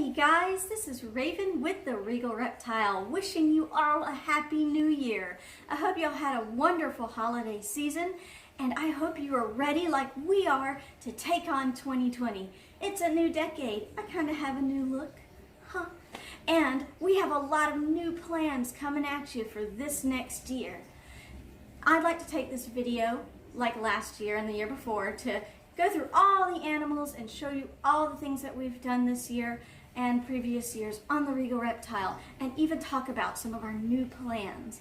Hey guys, this is Raven with the Regal Reptile, wishing you all a happy new year. I hope y'all had a wonderful holiday season, and I hope you are ready like we are to take on 2020. It's a new decade. I kind of have a new look, huh? And we have a lot of new plans coming at you for this next year. I'd like to take this video, like last year and the year before, to go through all the animals and show you all the things that we've done this year and previous years on the Regal Reptile, and even talk about some of our new plans.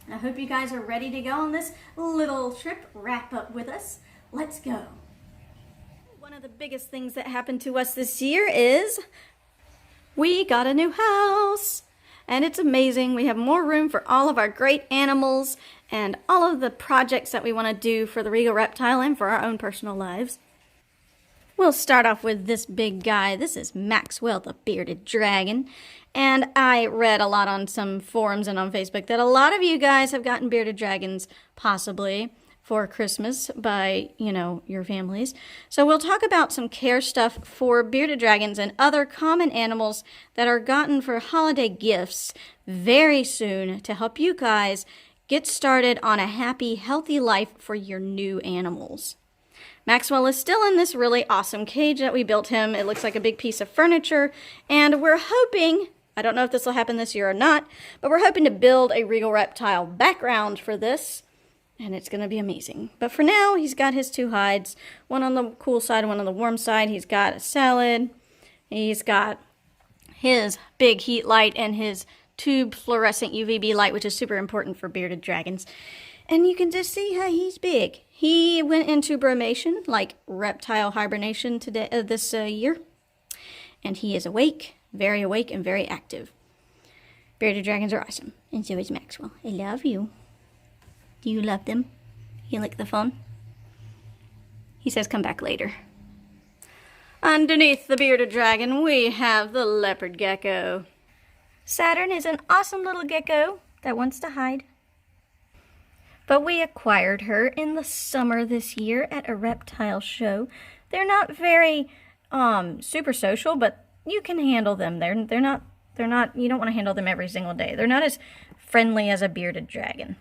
I hope you guys are ready to go on this little trip wrap up with us. Let's go. One of the biggest things that happened to us this year is we got a new house. And it's amazing. We have more room for all of our great animals and all of the projects that we want to do for the Regal Reptile and for our own personal lives. We'll start off with this big guy. This is Maxwell, the bearded dragon. And I read a lot on some forums and on Facebook that a lot of you guys have gotten bearded dragons, possibly for Christmas by, your families. So we'll talk about some care stuff for bearded dragons and other common animals that are gotten for holiday gifts very soon to help you guys get started on a happy, healthy life for your new animals. Maxwell is still in this really awesome cage that we built him. It looks like a big piece of furniture, and we're hoping, I don't know if this will happen this year or not, but we're hoping to build a Regal Reptile background for this, and it's going to be amazing. But for now, he's got his two hides, one on the cool side and one on the warm side. He's got a salad, he's got his big heat light and his tube fluorescent UVB light, which is super important for bearded dragons. And you can just see how he's big. He went into bromation, like reptile hibernation today, this year. And he is awake, and very active. Bearded dragons are awesome. And so is Maxwell. I love you. Do you love them? You like the phone? He says come back later. Underneath the bearded dragon, we have the leopard gecko. Saturn is an awesome little gecko that wants to hide. But we acquired her in the summer this year at a reptile show. They're not very super social, but you can handle them. They're not you don't want to handle them every single day. They're not as friendly as a bearded dragon.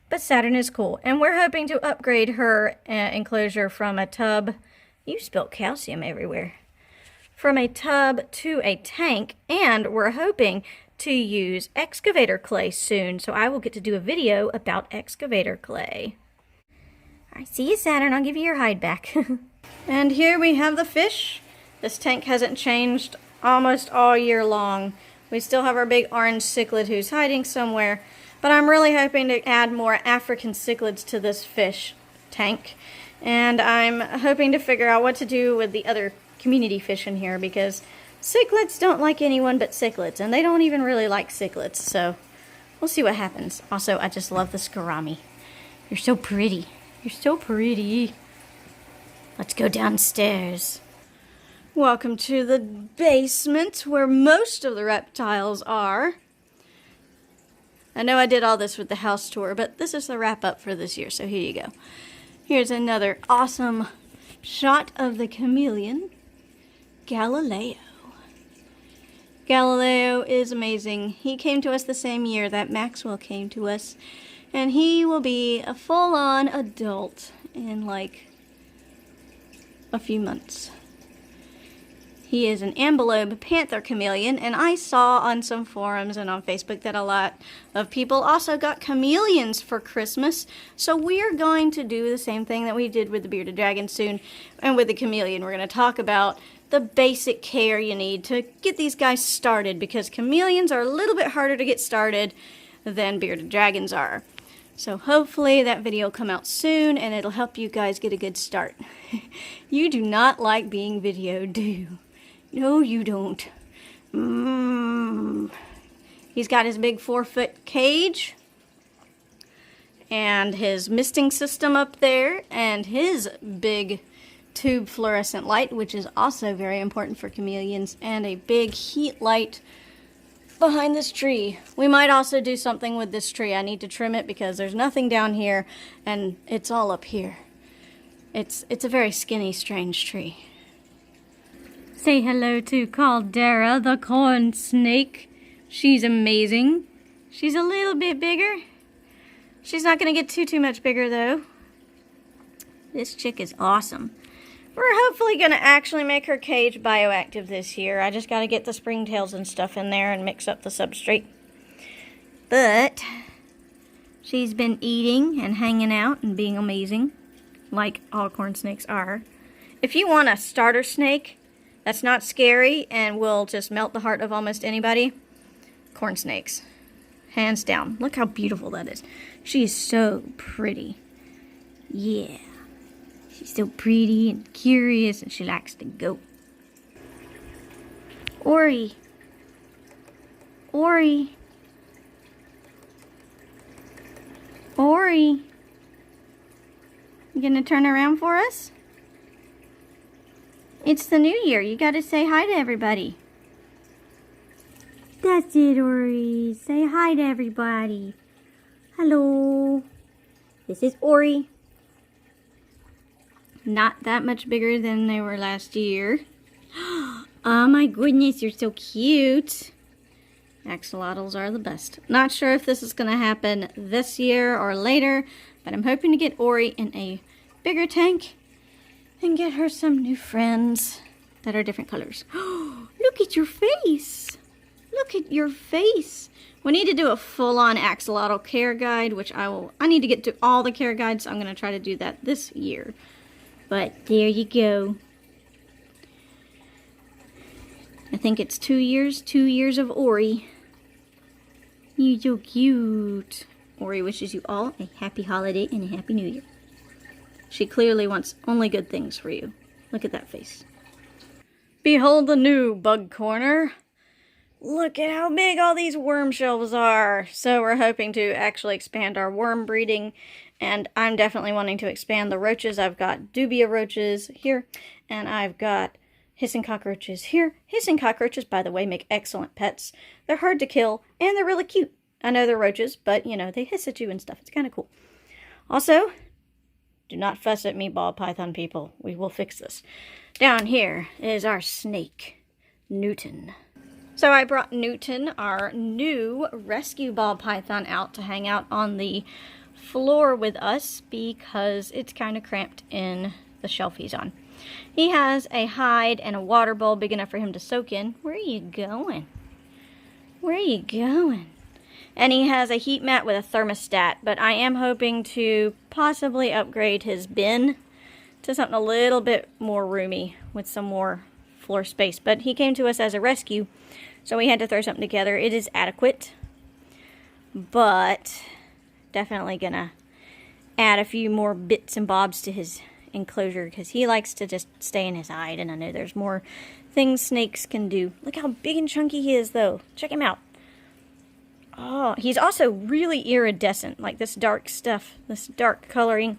But Saturn is cool, and we're hoping to upgrade her enclosure from a tub. You spilt calcium everywhere. From a tub to a tank, and we're hoping to use excavator clay soon, so I will get to do a video about excavator clay. All right, see you, Saturn. I'll give you your hide back. And here we have the fish. This tank hasn't changed almost all year long. We still have our big orange cichlid who's hiding somewhere, but I'm really hoping to add more African cichlids to this fish tank. And I'm hoping to figure out what to do with the other community fish in here, because cichlids don't like anyone but cichlids, and they don't even really like cichlids, so we'll see what happens. Also, I just love the scarami. You're so pretty. You're so pretty. Let's go downstairs. Welcome to the basement, where most of the reptiles are. I know I did all this with the house tour, but this is the wrap-up for this year, so here you go. Here's another awesome shot of the chameleon, Galileo. Galileo is amazing. He came to us the same year that Maxwell came to us, and he will be a full-on adult in like a few months. He is an ambelobe panther chameleon, and I saw on some forums and on Facebook that a lot of people also got chameleons for Christmas, so we're going to do the same thing that we did with the bearded dragon soon, and with the chameleon. We're going to talk about the basic care you need to get these guys started, because chameleons are a little bit harder to get started than bearded dragons are. So hopefully that video will come out soon, and it'll help you guys get a good start. You do not like being videoed, do you? No, you don't. He's got his big 4-foot cage and his misting system up there and his big tube fluorescent light, which is also very important for chameleons, and a big heat light behind this tree. We might also do something with this tree. I need to trim it because there's nothing down here and it's all up here. It's a very skinny, strange tree. say hello to Caldera, the corn snake. She's amazing. She's a little bit bigger. She's not going to get too much bigger, though. This chick is awesome. We're hopefully going to actually make her cage bioactive this year. I just got to get the springtails and stuff in there and mix up the substrate. But she's been eating and hanging out and being amazing, like all corn snakes are. If you want a starter snake that's not scary and will just melt the heart of almost anybody, corn snakes. Hands down. Look how beautiful that is. She is so pretty. Yeah. She's so pretty and curious, and she likes to go. Horry. Horry. Horry. You gonna turn around for us? It's the new year. You gotta say hi to everybody. That's it, Horry. Say hi to everybody. Hello. This is Horry. Not that much bigger than they were last year. Oh my goodness, you're so cute. Axolotls are the best. Not sure if this is going to happen this year or later, but I'm hoping to get Horry in a bigger tank and get her some new friends that are different colors. Look at your face. Look at your face. We need to do a full-on axolotl care guide, which I need to get to all the care guides, so I'm going to try to do that this year. But there you go. I think it's 2 years of Horry. You're so cute. Horry wishes you all a happy holiday and a happy new year. She clearly wants only good things for you. Look at that face. Behold the new bug corner. Look at how big all these worm shelves are. So we're hoping to actually expand our worm breeding. And I'm definitely wanting to expand the roaches. I've got dubia roaches here. And I've got hissing cockroaches here. Hissing cockroaches, by the way, make excellent pets. They're hard to kill. And they're really cute. I know they're roaches, but, you know, they hiss at you and stuff. It's kind of cool. Also, do not fuss at me, ball python people. We will fix this. Down here is our snake, Newton. So I brought Newton, our new rescue ball python, out to hang out on the floor with us because it's kind of cramped in the shelf he's on. He has a hide and a water bowl big enough for him to soak in. Where are you going? Where are you going? And he has a heat mat with a thermostat, but I am hoping to possibly upgrade his bin to something a little bit more roomy with some more floor space. But he came to us as a rescue, so we had to throw something together. It is adequate, but definitely gonna add a few more bits and bobs to his enclosure because he likes to just stay in his hide, and I know there's more things snakes can do. Look how big and chunky he is, though. Check him out. Oh, he's also really iridescent, like this dark stuff, this dark coloring.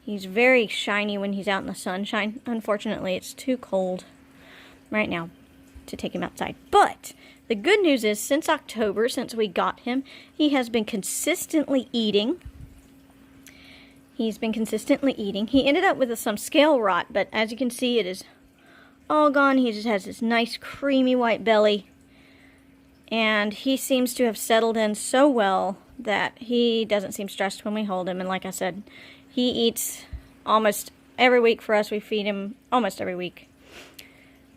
He's very shiny when he's out in the sunshine. Unfortunately, it's too cold right now to take him outside. But the good news is, since October, since we got him, he has been consistently eating. He's been consistently eating. He ended up with some scale rot, but as you can see, it is all gone. He just has this nice creamy white belly. And he seems to have settled in so well that he doesn't seem stressed when we hold him. And like I said, he eats almost every week for us. We feed him almost every week.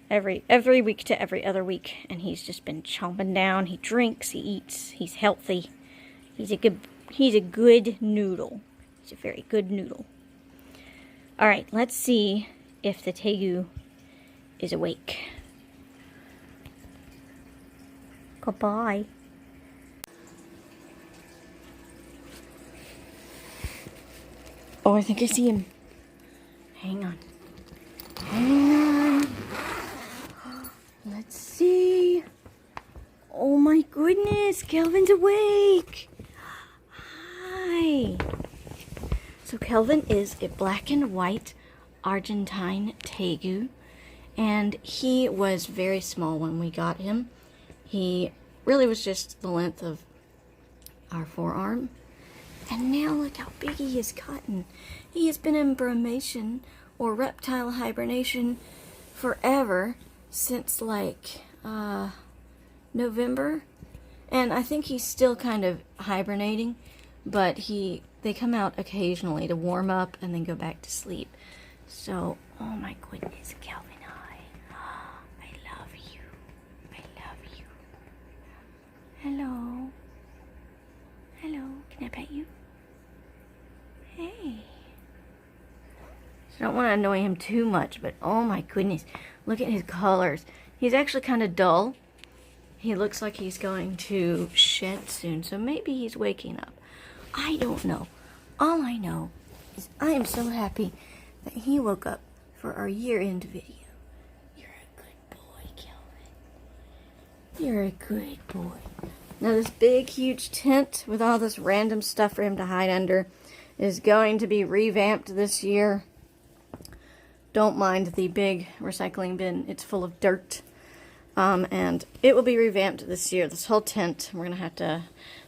Every week to every other week. And he's just been chomping down. He drinks, he eats, he's healthy. He's a good noodle. He's a very good noodle. Alright, let's see if the tegu is awake. Goodbye. Oh, I think I see him. Hang on. Hang on. Let's see. Oh my goodness, Kelvin's awake. Hi. So Kelvin is a black and white Argentine tegu, and he was very small when we got him. He really was just the length of our forearm. And now look how big he has gotten. He has been in brumation or reptile hibernation forever. since like November, and I think he's still kind of hibernating, but they come out occasionally to warm up and then go back to sleep. So, oh my goodness, Kelvin, I love you. I love you. Hello. Hello, can I pet you? Hey. So I don't want to annoy him too much, but oh my goodness, look at his colors. He's actually kind of dull. He looks like he's going to shed soon, so maybe he's waking up. I don't know. All I know is I am so happy that he woke up for our year-end video. You're a good boy, Kelvin. You're a good boy. Now this big, huge tent with all this random stuff for him to hide under is going to be revamped this year. Don't mind the big recycling bin. It's full of dirt. And it will be revamped this year, this whole tent. We're going to have to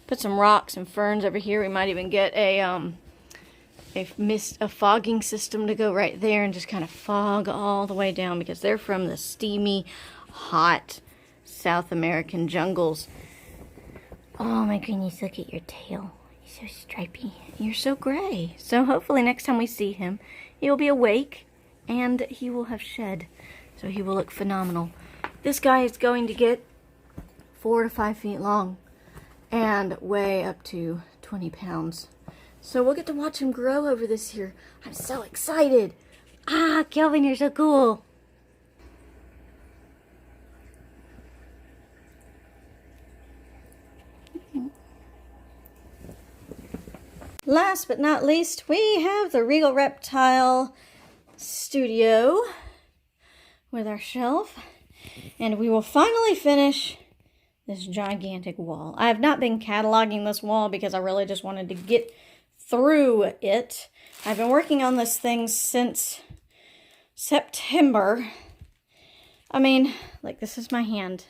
put some rocks and ferns over here. We might even get a fogging system to go right there and just kind of fog all the way down, because they're from the steamy, hot South American jungles. Oh my goodness, look at your tail. He's so stripy. You're so gray. So hopefully next time we see him, he will be awake and he will have shed. So he will look phenomenal. This guy is going to get 4 to 5 feet long and weigh up to 20 pounds. So we'll get to watch him grow over this year. I'm so excited. Ah, Kelvin, you're so cool. Last but not least, we have the Regal Reptile studio with our shelf. And we will finally finish this gigantic wall. I have not been cataloging this wall because I really just wanted to get through it. I've been working on this thing since September. I mean, like, this is my hand.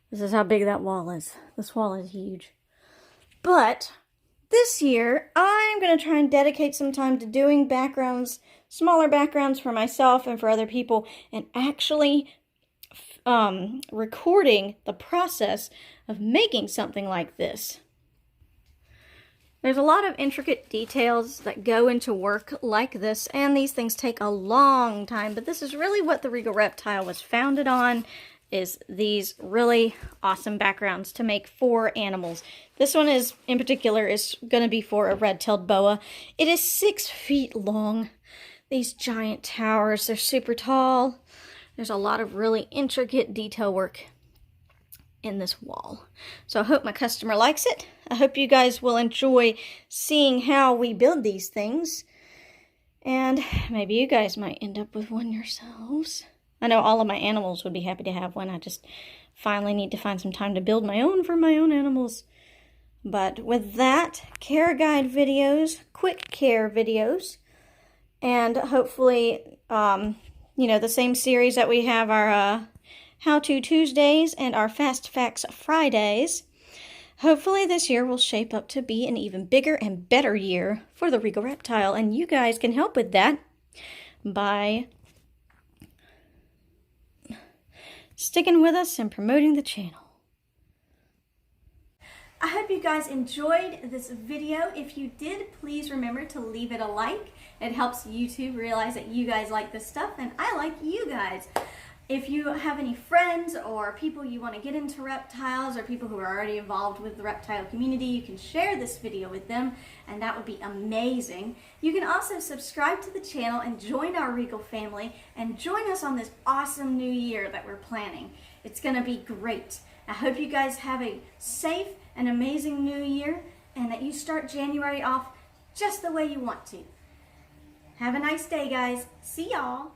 This is how big that wall is. This wall is huge. But this year, I'm going to try and dedicate some time to doing backgrounds, smaller backgrounds for myself and for other people, and actually recording the process of making something like this. There's a lot of intricate details that go into work like this, and these things take a long time, but this is really what the Regal Reptile was founded on, is these really awesome backgrounds to make for animals. This one is, in particular, is going to be for a red-tailed boa. It is 6 feet long. These giant towers, they're super tall. There's a lot of really intricate detail work in this wall. So I hope my customer likes it. I hope you guys will enjoy seeing how we build these things. And maybe you guys might end up with one yourselves. I know all of my animals would be happy to have one. I just finally need to find some time to build my own for my own animals. But with that, care guide videos, quick care videos, and hopefully, you know, the same series that we have our How-To Tuesdays and our Fast Facts Fridays. Hopefully this year will shape up to be an even bigger and better year for the Regal Reptile, and you guys can help with that by sticking with us and promoting the channel. I hope you guys enjoyed this video. If you did, please remember to leave it a like. It helps YouTube realize that you guys like this stuff and I like you guys. If you have any friends or people you want to get into reptiles, or people who are already involved with the reptile community, you can share this video with them and that would be amazing. You can also subscribe to the channel and join our Regal family and join us on this awesome new year that we're planning. It's going to be great. I hope you guys have a safe and amazing new year, and that you start January off just the way you want to. Have a nice day, guys. See y'all.